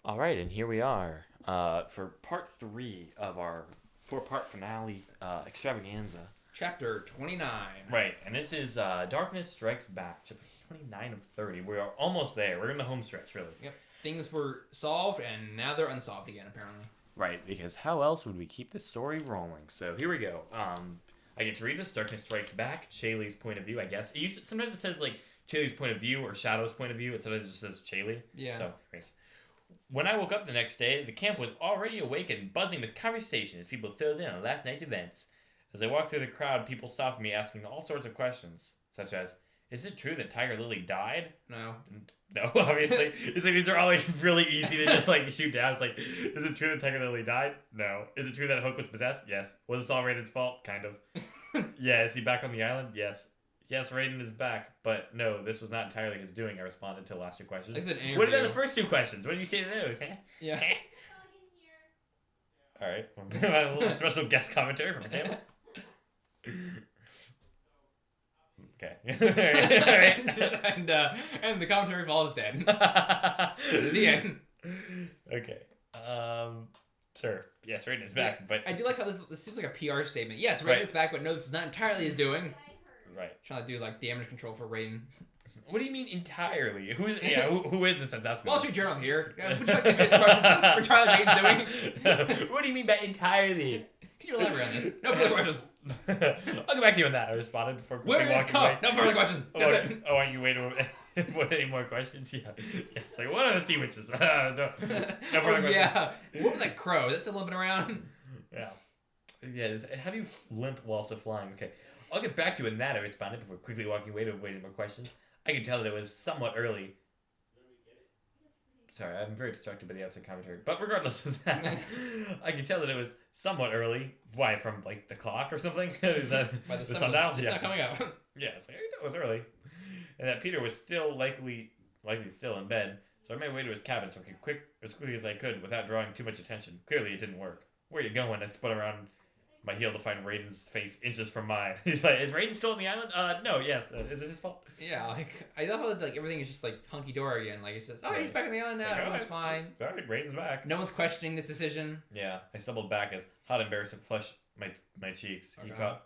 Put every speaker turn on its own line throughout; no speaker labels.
All right, and here we are for part 3 of our 4-part finale extravaganza.
Chapter 29.
Right, and this is Darkness Strikes Back, chapter 29 of 30. We are almost there. We're in the home stretch, really.
Yep. Things were solved, and now they're unsolved again, apparently.
Right, because how else would we keep this story rolling? So here we go. I get to read this. Darkness Strikes Back, Chaeli's point of view, I guess. Sometimes it says, like, Chaeli's point of view or Shadow's point of view. It sometimes just says Chaeli.
Yeah.
So, anyways. When I woke up the next day, the camp was already awake and buzzing with conversation as people filled in on last night's events. As I walked through the crowd, people stopped me asking all sorts of questions, such as, is it true that Tiger Lily died?
No.
No, obviously. It's like these are all like really easy to just like shoot down. It's like, is it true that Tiger Lily died? No. Is it true that Hook was possessed? Yes. Was this all Rayden's fault? Kind of. Yeah, is he back on the island? Yes. Yes, Rayden is back, but no, this was not entirely his doing. I responded to the last 2 questions.
It's an interview.
What about the first 2 questions? What did you say to those?
Yeah.
All right. A little special guest commentary from Chaeli. Okay. All right.
And the commentary follows dead. The end.
Okay. Sure. Yes, Rayden is back, but
I do like how this seems like a PR statement. Yes, Rayden
Right.
is back, but no, this is not entirely his doing.
right.
Trying to do like damage control for Rayden.
What do you mean entirely? Who is this that's asking?
Wall Street Journal here. Would you like to finish the questions? We're trying Rayden's doing.
What do you mean by entirily?
Can you elaborate on this? No further questions.
I'll get back to you on that. I responded before
Where
quickly
is
walking away.
Cup? No further questions. That's it.
Oh, you wait what, any more questions? Yeah. Yes. Like, what are the sea witches? No further questions.
Yeah. What was that crow? Is that still limping around?
Yeah. Yeah. How do you limp while still flying? Okay. I'll get back to you in that. I responded before quickly walking away to avoid any more questions. I could tell that it was somewhat early. Sorry, I'm very distracted by the outside commentary. But regardless of that, I could tell that it was somewhat early. Why, from like the clock or something? Is that
By the sun
sundial?
was just not coming up.
Yeah, it's like, I know it was early. And that Peter was still likely still in bed. So I made my way to his cabin so I could as quickly as I could without drawing too much attention. Clearly it didn't work. Where are you going? I spun around my heel to find Rayden's face inches from mine. He's like, is Rayden still on the island? No, yes. Is it his fault?
Yeah, like I love how like everything is just like hunky dory again. Like it's just, oh, he's back on the island now.
It's like,
Everyone's fine.
Alright, Rayden's back.
No one's questioning this decision.
Yeah, I stumbled back as hot embarrassment flushed my cheeks.
Okay.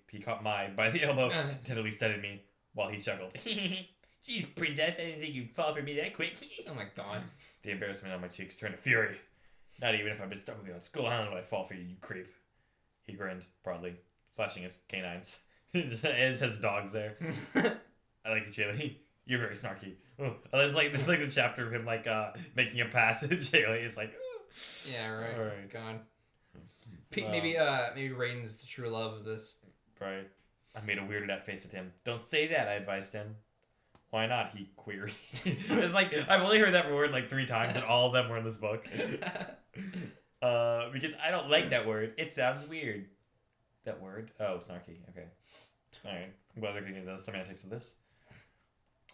He caught my by the elbow, tenderly studied me while he chuckled. Jeez, princess, I didn't think you'd fall for me that quick.
Oh my god.
The embarrassment on my cheeks turned to fury. Not even if I'd been stuck with you on Skull Island would I fall for you, you creep. He grinned broadly, flashing his canines. It just has dogs there. I like you, Chaeli. You're very snarky. Oh, it's like the chapter of him like making a pass at Chaeli. It's like,
Yeah, right.
All right.
God. Maybe Rayden's the true love of this.
right. I made a weirded out face at him. Don't say that, I advised him. Why not? He queried. It's like I've only heard that word like 3 times, and all of them were in this book. Because I don't like that word. It sounds weird. That word? Oh, snarky. Okay. Alright. I'm glad they're getting into the semantics of this.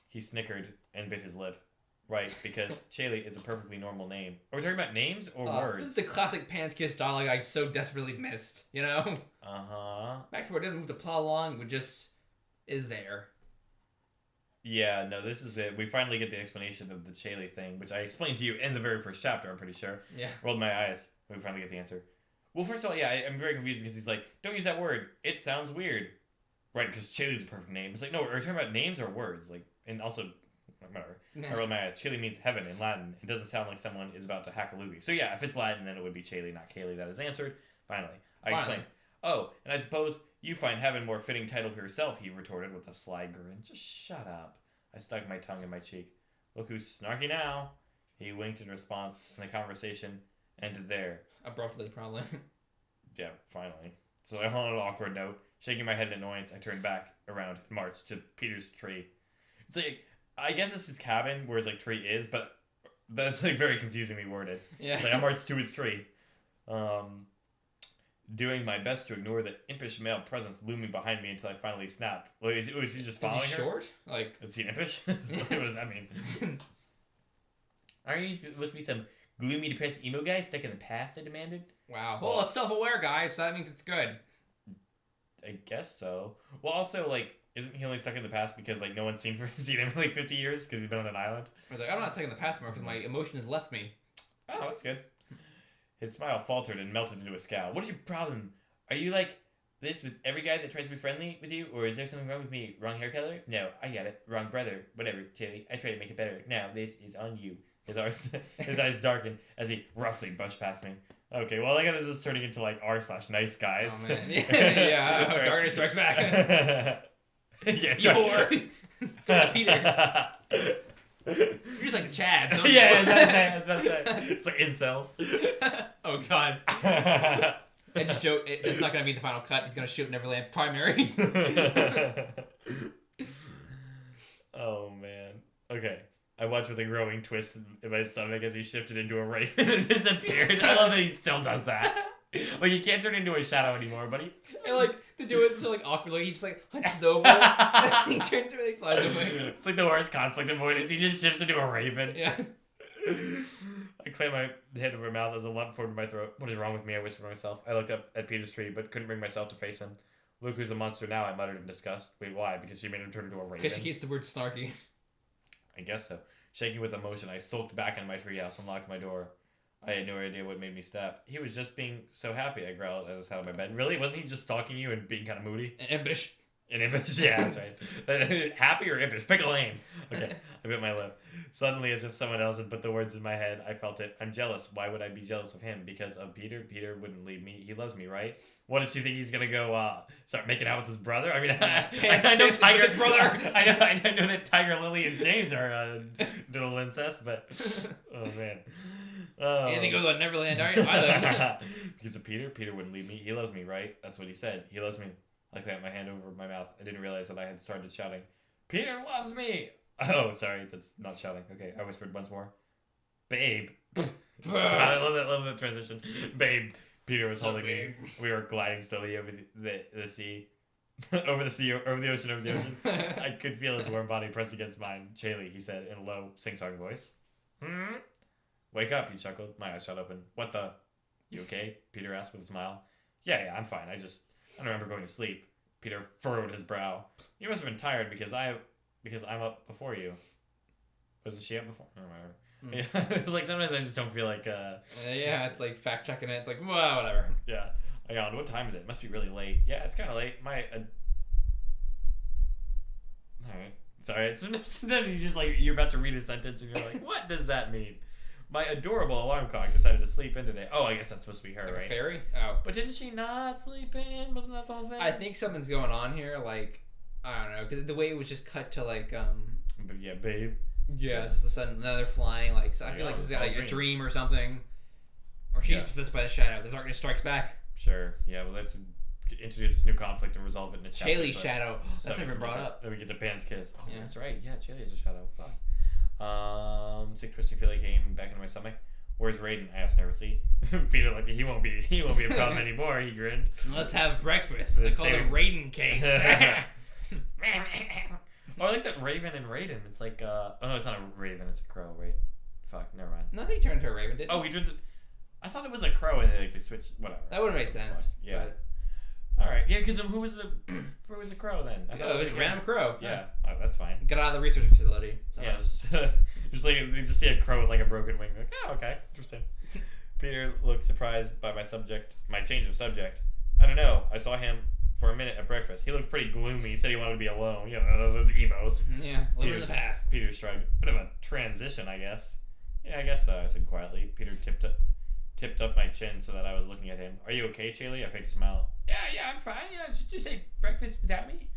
He snickered and bit his lip. Right, because Chaeli is a perfectly normal name. Are we talking about names or words?
This is the classic Pants Kiss dialogue I so desperately missed, you know?
Uh-huh.
Back to where it doesn't move the plot along, but just is there.
Yeah, no, this is it. We finally get the explanation of the Chaeli thing, which I explained to you in the very first chapter, I'm pretty sure.
Yeah.
Rolled my eyes. We finally get the answer. Well, first of all, yeah, I'm very confused because he's like, don't use that word. It sounds weird. Right, because Chaeli's a perfect name. It's like, no, are we talking about names or words? Like, and also, whatever. I rolled my eyes. Chaeli means heaven in Latin. It doesn't sound like someone is about to hack a loogie. So yeah, if it's Latin, then it would be Chaeli, not Chaeli. That is answered. Finally. I explained. Oh, and I suppose you find heaven more fitting title for yourself, he retorted with a sly grin. Just shut up. I stuck my tongue in my cheek. Look who's snarky now. He winked in response, and the conversation ended there.
Abruptly, probably.
Yeah, finally. So I on an awkward note, shaking my head in annoyance, I turned back around and marched to Peter's tree. It's like, I guess it's his cabin where his like tree is, but that's like very confusingly worded.
Yeah.
It's like I marched to his tree. Doing my best to ignore the impish male presence looming behind me until I finally snapped. Like, was he just following
is he
her?
short? Like,
Is he impish? What does that mean? Aren't you supposed to be some gloomy, depressed emo guy stuck in the past? I demanded.
wow. Well, it's self-aware, guys, so that means it's good.
I guess so. Well, also, like, isn't he only stuck in the past because, like, no one's seen him in, like, 50 years because he's been on an island?
I was like, I'm not stuck in the past anymore because my emotions left me.
Oh, that's good. His smile faltered and melted into a scowl. What is your problem? Are you like this with every guy that tries to be friendly with you? Or is there something wrong with me? Wrong hair color? No, I got it. Wrong brother. Whatever, Chaeli. I try to make it better. Now, this is on you. His eyes darkened as he roughly brushed past me. Okay, well, I guess this is turning into like r/nice guys.
Oh, man. Yeah, darkness strikes back.
Yeah,
You're Peter. You're just like the Chad. Don't
yeah,
you?
that's what I'm saying. It's like incels.
Oh, God. I just joke. It's not going to be the final cut. He's going to shoot Neverland primary.
Oh, man. Okay. I watched with a growing twist in my stomach as he shifted into a raven and disappeared. I love that he still does that. Like, he can't turn into a shadow anymore, buddy.
And, like, to do it so, like, awkwardly, he just, like, hunches over. He turns around and flies away.
It's like the worst conflict avoidance. He just shifts into a raven.
Yeah.
I clamped my head over my mouth as a lump formed in my throat. What is wrong with me? I whispered to myself. I looked up at Peter's tree, but couldn't bring myself to face him. Look who's a monster now, I muttered in disgust. Wait, why? Because she made him turn into a raven?
Because she hates the word snarky.
I guess so. Shaking with emotion, I sulked back in my treehouse and locked my door. I had no idea what made me stop. He was just being so happy, I growled as I sat on my bed. Really? Wasn't he just stalking you and being kind of moody?
And impish.
An impish? Yeah, that's right. Happy or impish? Pick a lane. Okay, I bit my lip. Suddenly, as if someone else had put the words in my head, I felt it. I'm jealous. Why would I be jealous of him? Because of Peter? Peter wouldn't leave me. He loves me, right? What does she think he's gonna go start making out with his brother? I mean, I know Tiger's brother. I know that Tiger, Lily, and James are little incest, but oh man.
Anything goes on Neverland Island.
Because of Peter? Peter wouldn't leave me. He loves me, right? That's what he said. He loves me. I clamped my hand over my mouth. I didn't realize that I had started shouting, Peter loves me! Oh, sorry, that's not shouting. Okay, I whispered once more. Babe. I love that transition. Babe. Peter was holding me. We were gliding slowly over the sea. over the ocean. I could feel his warm body pressed against mine. Chaeli, he said in a low, sing-song voice. Wake up, he chuckled. My eyes shot open. What the? You okay? Peter asked with a smile. Yeah, I'm fine. I don't remember going to sleep. Peter furrowed his brow. You must have been tired because I'm up before you. Wasn't she up before? I don't remember. Yeah. It's like sometimes I just don't feel like
yeah, it's like fact checking it. It's like, well, whatever.
Yeah. I go, what time is it? It must be really late. Yeah, it's kind of late. Alright. Sorry. Sometimes you just like, you're about to read a sentence and you're like, what does that mean? My adorable alarm clock decided to sleep in today. Oh, I guess that's supposed to be her,
Like
right?
A fairy? Oh.
But didn't she not sleep in? Wasn't that the whole thing?
I think something's going on here. Like, I don't know. Because the way it was just cut to like,
But yeah, babe.
Yeah, just a sudden, now they're flying. Like, so I feel like it's got like a dream or something. Or she's possessed by the shadow. The darkness strikes back.
Sure. Yeah, well, let's introduce this new conflict and resolve it in a chapter.
Chaeli's shadow. That's never brought up.
Then we get to Pan's kiss. Oh,
yeah.
That's right. Yeah, Chaeli is a shadow. Fuck. Sick twisting feeling came back into my stomach. Where's Rayden? I asked nervously. Peter looked. He won't be a problem anymore. He grinned.
Let's have breakfast. They call them Rayden cakes.
Oh, I like that Raven and Rayden. It's like oh no, it's not a raven. It's a crow. Wait, fuck. Never mind.
No, they turned to a raven. Didn't
Oh, he turns. I thought it was a crow and they switched. Whatever.
That would have made sense.
Fuck. Yeah. All right. Yeah, because who was the crow then? I thought
it was a random crow.
Yeah. Oh, that's fine.
Got out of the research facility. So.
Yeah, just like they just see a crow with like a broken wing. Like, oh, okay, interesting. Peter looked surprised by my change of subject. I don't know. I saw him for a minute at breakfast. He looked pretty gloomy. He said he wanted to be alone. You know, those emos.
Yeah, living in the past.
Peter shrugged. Bit of a transition, I guess. Yeah, I guess so, I said quietly. Peter tipped up my chin so that I was looking at him. Are you okay, Chaeli? I faked a smile. Yeah, I'm fine. Yeah, just say breakfast without me.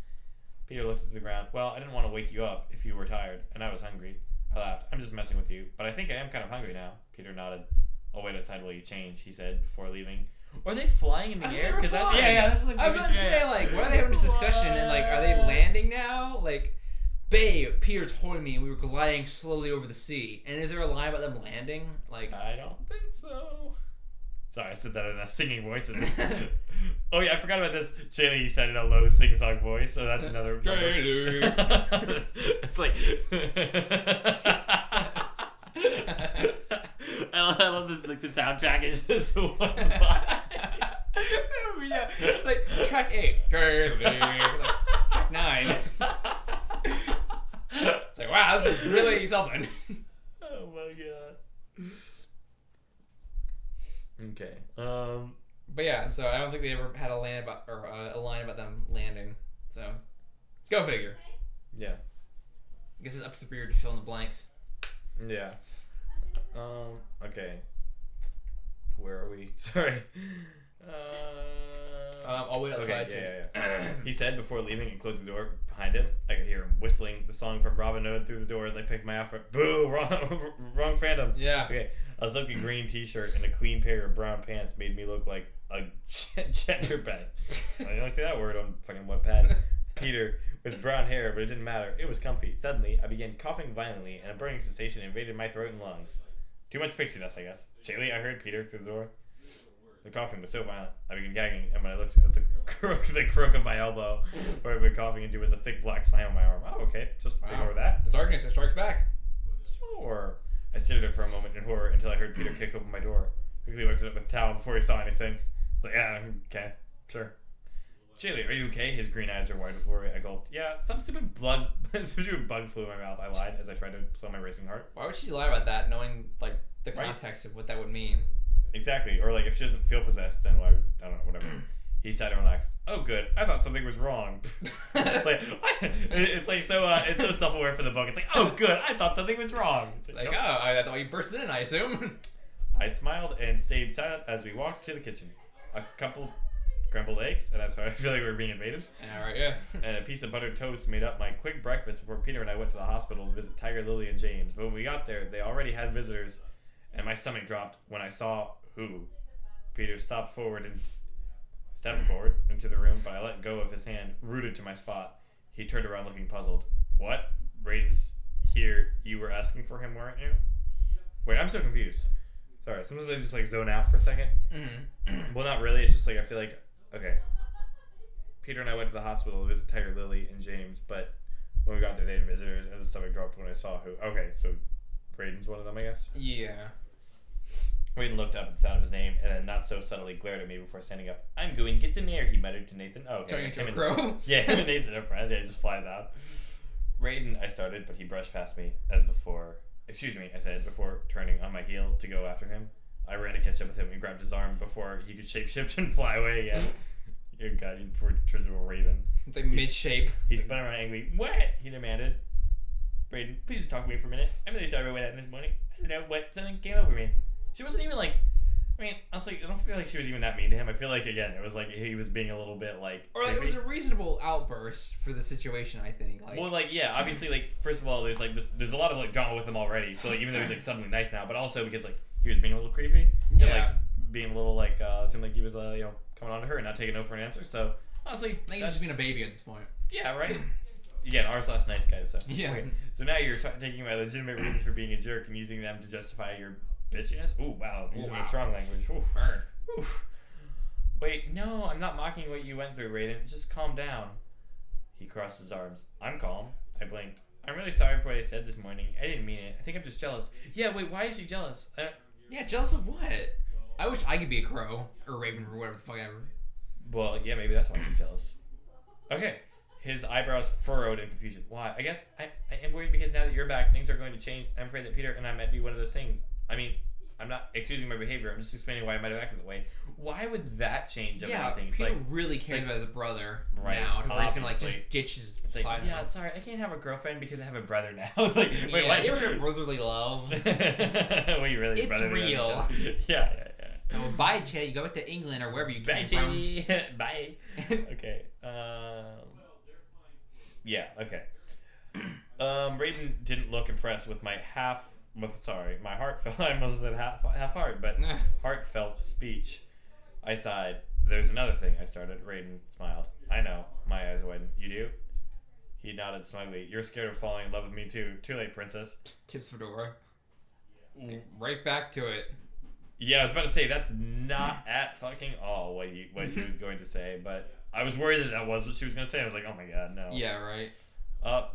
Peter looked at the ground. Well, I didn't want to wake you up if you were tired, and I was hungry. I laughed. I'm just messing with you, but I think I am kind of hungry now. Peter nodded. I'll wait outside while you change, he said before leaving. Are they flying in the air?
Because
that's that's like
I was about to say, like, why are they having this discussion? And like, are they landing now? Like, babe, Peter's holding me, and we were gliding slowly over the sea. And is there a line about them landing? Like,
I don't think so. Sorry, I said that in a singing voice. Oh yeah, I forgot about this. Chaeli said in a low sing-song voice, so that's another.
Chaeli.
It's like. I love this. Like the soundtrack is just one line.
Yeah, it's like track 8, like, track 9. It's like, wow, this is really something.
Oh my god. Okay.
But yeah, so I don't think they ever had a line about them landing. So, go figure.
Yeah.
I guess it's up to the reader to fill in the blanks.
Yeah. Okay. Where are we? Sorry.
I'll wait outside.
Okay, yeah. He said before leaving and closing the door behind him, I could hear him whistling the song from Robin Hood through the door as I picked my outfit. Boo! Wrong fandom.
Yeah.
Okay. A silky green t-shirt and a clean pair of brown pants made me look like a gender bed. I didn't only say that word on fucking Wattpad. Peter, with brown hair, but it didn't matter. It was comfy. Suddenly, I began coughing violently, and a burning sensation invaded my throat and lungs. Too much pixie dust, I guess. Chaeli, I heard Peter through the door. The coughing was so violent, I began gagging, and when I looked at the crook of my elbow, where I'd been coughing into was a thick black slime on my arm. Oh, okay. Just ignore that.
The darkness, it strikes back.
Sure. I stared at it for a moment in horror until I heard Peter kick open my door. Quickly wiped it up with a towel before he saw anything. Like, yeah, okay, sure. Chaeli, are you okay? His green eyes were wide with worry. I gulped. Yeah, some stupid bug flew in my mouth. I lied as I tried to slow my racing heart.
Why would she lie about that, knowing like the context of what that would mean?
Exactly. Or like if she doesn't feel possessed, then why? I don't know. Whatever. He sat and relaxed. Oh, good. I thought something was wrong. it's so self-aware for the book. It's like, oh, good. I thought something was wrong. It's like,
nope. That's why you burst in, I assume.
I smiled and stayed silent as we walked to the kitchen. A couple scrambled eggs, and that's why I feel like we were being invaded.
All right, yeah.
And a piece of buttered toast made up my quick breakfast before Peter and I went to the hospital to visit Tiger, Lily, and James. But when we got there, they already had visitors, and my stomach dropped when I saw who. Peter stepped forward into the room, but I let go of his hand, rooted to my spot. He turned around looking puzzled. What? Rayden's here. You were asking for him, weren't you? Wait, I'm so confused. Sorry, sometimes I just like zone out for a second. Mm-hmm. Well, not really. It's just like I feel like, okay. Peter and I went to the hospital to visit Tiger, Lily, and James, but when we got there, they had visitors, and the stomach dropped when I saw who. Okay, so Rayden's one of them, I guess?
Yeah.
Rayden looked up at the sound of his name, and then not so subtly glared at me before standing up. I'm going to get some air, he muttered to Nathan. Oh, okay.
Turning into a crow?
Yeah, him and Nathan are friends. Yeah, he just flies out. Rayden, I started, but he brushed past me as before. Excuse me, I said, before turning on my heel to go after him. I ran to catch up with him and grabbed his arm before he could shapeshift and fly away again. Your God, he turned into a raven.
It's like mid-shape.
He spun around angrily. What? He demanded. Rayden, please talk to me for a minute. I'm really sorry about what happened this morning. I don't know what, something came over me. She wasn't even like, I mean, honestly, I don't feel like she was even that mean to him. I feel like, again, it was like he was being a little bit like...
Or like, it was a reasonable outburst for the situation, I think. Like,
well, like, yeah, obviously, like, first of all, there's like there's a lot of like drama with him already. So like, even though he's like suddenly nice now, but also because like he was being a little creepy.
Yeah.
And, like, being a little like, seemed like he was, you know, coming on to her and not taking no for an answer. So honestly,
I think he's just being a baby at this point.
Yeah, right? Again, r/nice guys, so.
Yeah.
Okay. So now you're taking my legitimate reasons for being a jerk and using them to justify your bitchiness? Ooh, wow. Using the strong language. Ooh.
Burn.
Oof. Wait, no, I'm not mocking what you went through, Rayden. Just calm down. He crossed his arms. I'm calm. I blinked. I'm really sorry for what I said this morning. I didn't mean it. I think I'm just jealous. Yeah, wait, why is she jealous?
Yeah, jealous of what? I wish I could be a crow or a raven or whatever the fuck ever.
Well, yeah, maybe that's why she's jealous. Okay. His eyebrows furrowed in confusion. Why? I guess I am worried because now that you're back, things are going to change. I'm afraid that Peter and I might be one of those things. I mean, I'm not excusing my behavior. I'm just explaining why I might have acted that way. Why would that change everything? It's
Peter
like,
really cares about his brother
right,
now. To where he's gonna like just ditch his
it's
side.
Like, yeah, sorry, I can't have a girlfriend because I have a brother now. It's like, wait, what?
You ever heard of brotherly love?
Wait, really?
It's real.
Yeah.
So bye, Chaeli. You go back to England or wherever you
bye,
came from.
Bye. Okay. Yeah. Okay. Rayden didn't look impressed with my my heartfelt. I almost said half heart, but heartfelt speech. I sighed. There's another thing I started. Rayden smiled. I know. My eyes widened. You do? He nodded smugly. You're scared of falling in love with me too. Too late, princess.
Tips fedora. Right back to it.
Yeah, I was about to say that's not at fucking all what she was going to say, but I was worried that was what she was going to say. I was like, oh my god, no.
Yeah, right.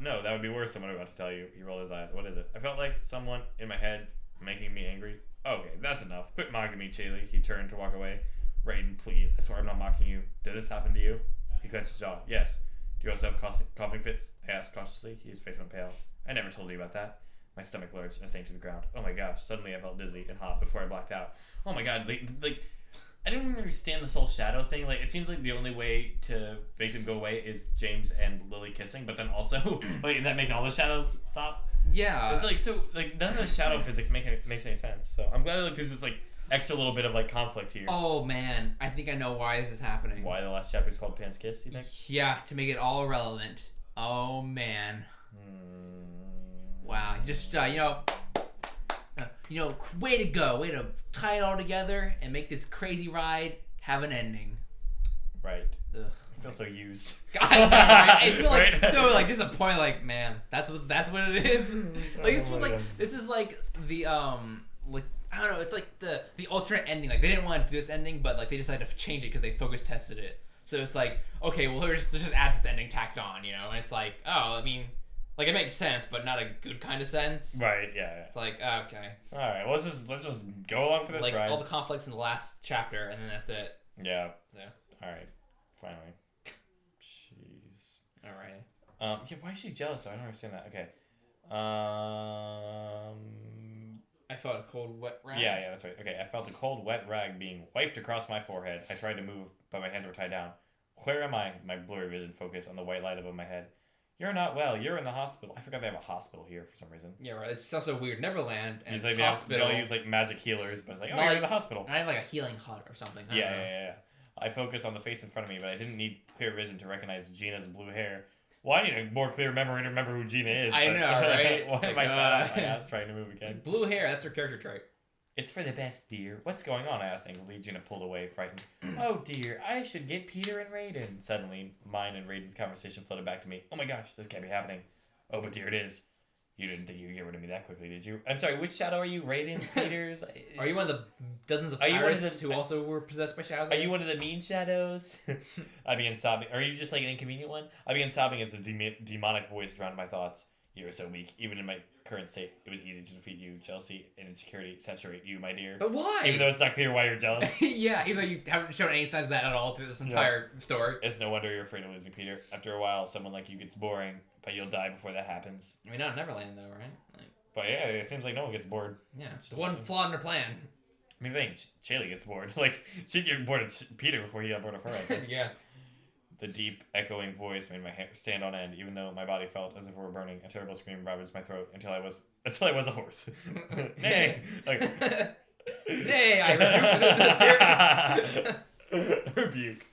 No, that would be worse than what I'm about to tell you. He rolled his eyes. What is it? I felt like someone in my head making me angry. Okay, that's enough. Quit mocking me, Chaeli. He turned to walk away. Rayden, please. I swear I'm not mocking you. Did this happen to you? He clenched his jaw. Yes. Do you also have coughing fits? I asked cautiously. His face went pale. I never told you about that. My stomach lurched and I sank to the ground. Oh my gosh! Suddenly I felt dizzy and hot before I blacked out. Oh my god! Like I don't even understand this whole shadow thing. Like, it seems like the only way to make them go away is James and Lily kissing, but then also, like, that makes all the shadows stop.
Yeah.
It's like, so, like, none of the shadow physics makes any sense. So I'm glad, like, there's this, like, extra little bit of, like, conflict here.
Oh, man. I think I know why this is happening.
Why the last chapter is called Pan's Kiss, you think?
Yeah, to make it all irrelevant. Oh, man. Wow. Just, way to go. Way to tie it all together and make this crazy ride have an ending.
Right.
Ugh.
I feel so used.
God, right? I feel like so like disappointed. Like, man, that's what it is. Like, this is like the like, I don't know. It's like the alternate ending. Like, they didn't want to do this ending, but like they decided to change it because they focus tested it. So it's like, okay, well, let's just add this ending tacked on, And it's like, oh, I mean, like, it makes sense, but not a good kind of sense.
Right. Yeah.
It's like, okay.
All right. Well, let's just go along for this
ride.
ride.
All the conflicts in the last chapter, and then that's it.
Yeah.
Yeah.
All right. Finally. Jeez.
All right.
Yeah. Why is she jealous? Though? I don't understand that. Okay.
I felt a cold, wet rag.
Yeah, that's right. Okay, I felt a cold, wet rag being wiped across my forehead. I tried to move, but my hands were tied down. Where am I? My blurry vision focused on the white light above my head. You're not well. You're in the hospital. I forgot they have a hospital here for some reason.
Yeah, right. It's also weird. Neverland and
like
hospital.
They all use like magic healers, but it's like, oh,
Not
you're
like,
in the hospital.
I have like a healing hut or something.
Yeah. I focused on the face in front of me, but I didn't need clear vision to recognize Gina's blue hair. Well, I need a more clear memory to remember who Gina is.
I know, right?
Why am I ass trying to move again?
Blue hair, that's her character trait.
It's for the best, dear. What's going on? I asked angrily. Gina pulled away, frightened. Oh, dear. I should get Peter and Rayden. Suddenly, mine and Rayden's conversation floated back to me. Oh my gosh, this can't be happening. Oh, but dear, it is. You didn't think you could get rid of me that quickly, did you? I'm sorry, which shadow are you? Rayden's? Peter's?
Are you one of the dozens of pirates who also were possessed by shadows?
Are you one of the mean shadows? I began sobbing. Are you just like an inconvenient one? I began sobbing as the demonic voice drowned my thoughts. You are so weak. Even in my current state, it was easy to defeat you. Jealousy and insecurity saturate you, my dear.
But why?
Even though it's not clear why you're jealous.
Yeah, even though you haven't shown any signs of that at all through this entire story.
It's no wonder you're afraid of losing Peter. After a while, someone like you gets boring, but you'll die before that happens.
I mean, not Neverland, though, right? Like,
but yeah, it seems like no one gets bored.
Yeah, the one flaw in their plan.
I mean, the thing, Chaeli gets bored. Like, she'd get bored of Peter before he got bored of her, I think.
Yeah.
The deep, echoing voice made my hair stand on end, even though my body felt as if it were burning. A terrible scream ravaged my throat until I was a horse. Nay! Like,
nay, I
rebuke.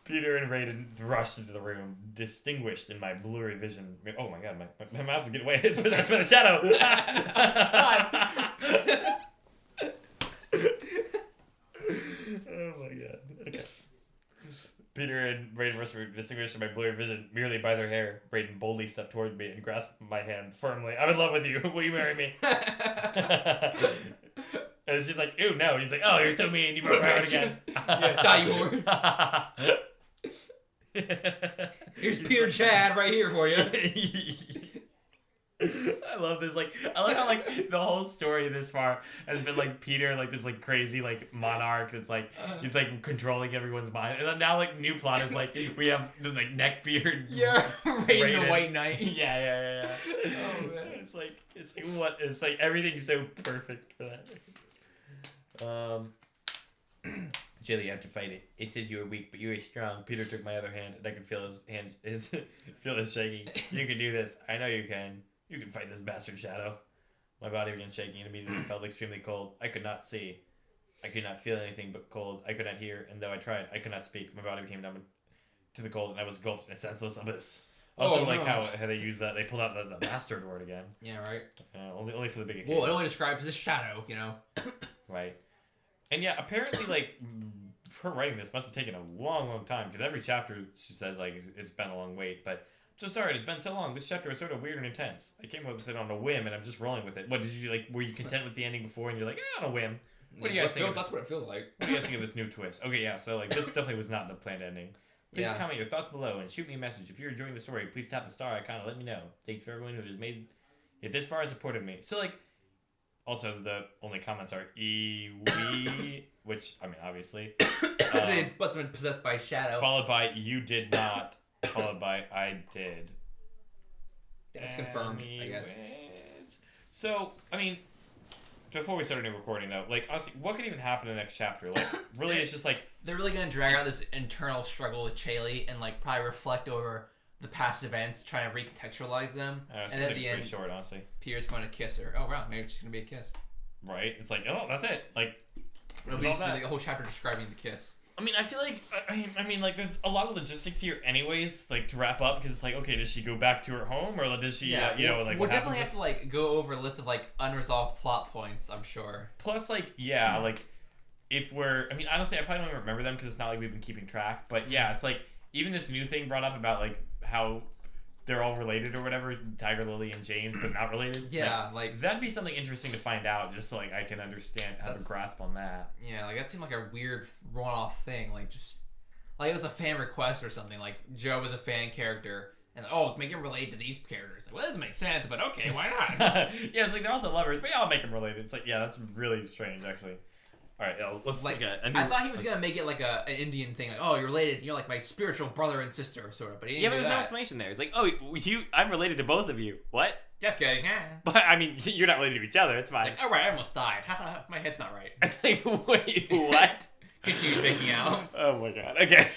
Peter and Rayden rushed into the room, distinguished in my blurry vision. Oh my god, my mouse is getting away. It's possessed by the shadow! Oh my god. Okay. Peter and Rayden were distinguished in my blurry vision merely by their hair. Rayden boldly stepped toward me and grasped my hand firmly. I'm in love with you. Will you marry me? And she's like, ew, no. He's like, oh, you're so mean. You broke my heart again.
Yeah, die, you whore. Here's Peter Chad right here for you.
I love this. Like, I love how like the whole story this far has been like Peter, like this like crazy like monarch that's like he's like controlling everyone's mind, and then now like new plot is like we have the like neckbeard.
Yeah, Rayden the White Knight.
Yeah.
Oh man,
it's like what? It's like everything's so perfect for that. Chaeli, you have to fight it. It says you were weak, but you were strong. Peter took my other hand, and I could feel his hand, feel it shaking. You can do this. I know you can. You can fight this bastard shadow. My body began shaking and immediately felt extremely cold. I could not see. I could not feel anything but cold. I could not hear, and though I tried, I could not speak. My body became numb to the cold, and I was engulfed in a senseless abyss. Also, how they used that. They pulled out the bastard word again.
Yeah, right.
Only for the big occasion.
Well, it only describes this shadow,
Right. And yeah, apparently, like, her writing this must have taken a long time, because every chapter she says, like, it's been a long wait, but I'm so sorry, it's been so long. This chapter is sort of weird and intense. I came up with it on a whim, and I'm just rolling with it. What, did you, like, were you content with the ending before, and you're like, on a whim? What do you guys think?
That's what it feels like.
What do you guys think of this new twist? Okay, yeah, so, like, this definitely was not the planned ending. Please comment your thoughts below, and shoot me a message. If you're enjoying the story, please tap the star icon and let me know. Thanks for everyone who has made it this far and supported me. So, like, also, the only comments are we, which, I mean, obviously.
They must have been possessed by shadow.
Followed by you did not, followed by I did.
That's confirmed, I guess.
So, I mean, before we start a new recording, though, like, honestly, what could even happen in the next chapter? Like, really, it's just like...
They're really going to drag out this internal struggle with Chaeli and, like, probably reflect over the past events, trying to recontextualize them.
And at the end, pretty short, honestly.
Peter's going to kiss her. Oh, wow, maybe it's just going to be a kiss.
Right? It's like, oh, that's it. Like,
the whole chapter describing the kiss.
I mean, I feel like, I mean, like, there's a lot of logistics here anyways, like, to wrap up, because it's like, okay, does she go back to her home, or does she, you know, like,
we'll definitely have to, like, go over a list of, like, unresolved plot points, I'm sure.
Plus, like, yeah, like, if we're, I mean, honestly, I probably don't even remember them, because it's not like we've been keeping track, but yeah, it's like, even this new thing brought up about, like, how they're all related or whatever, Tiger Lily and James, but not related. It's
yeah, like
that'd be something interesting to find out, just so like I can understand, have a grasp on that.
Yeah, like that seemed like a weird one-off thing, like just like it was a fan request or something. Like Joe was a fan character, and make him relate to these characters. Like, well, that doesn't make sense, but okay, why not?
Yeah, it's like they're also lovers, but yeah, I'll make them related. It's like, yeah, that's really strange, actually. All right, let's
like. I thought he was gonna make it like an Indian thing, like, oh, you're related, you're like my spiritual brother and sister, sort of. But he didn't
but there's no explanation there. It's like, oh, I'm related to both of you. What?
Just kidding.
But I mean, you're not related to each other. It's fine.
It's like, all right, I almost died. My head's not right.
It's like, wait, what?
Continues making out.
Oh my god. Okay.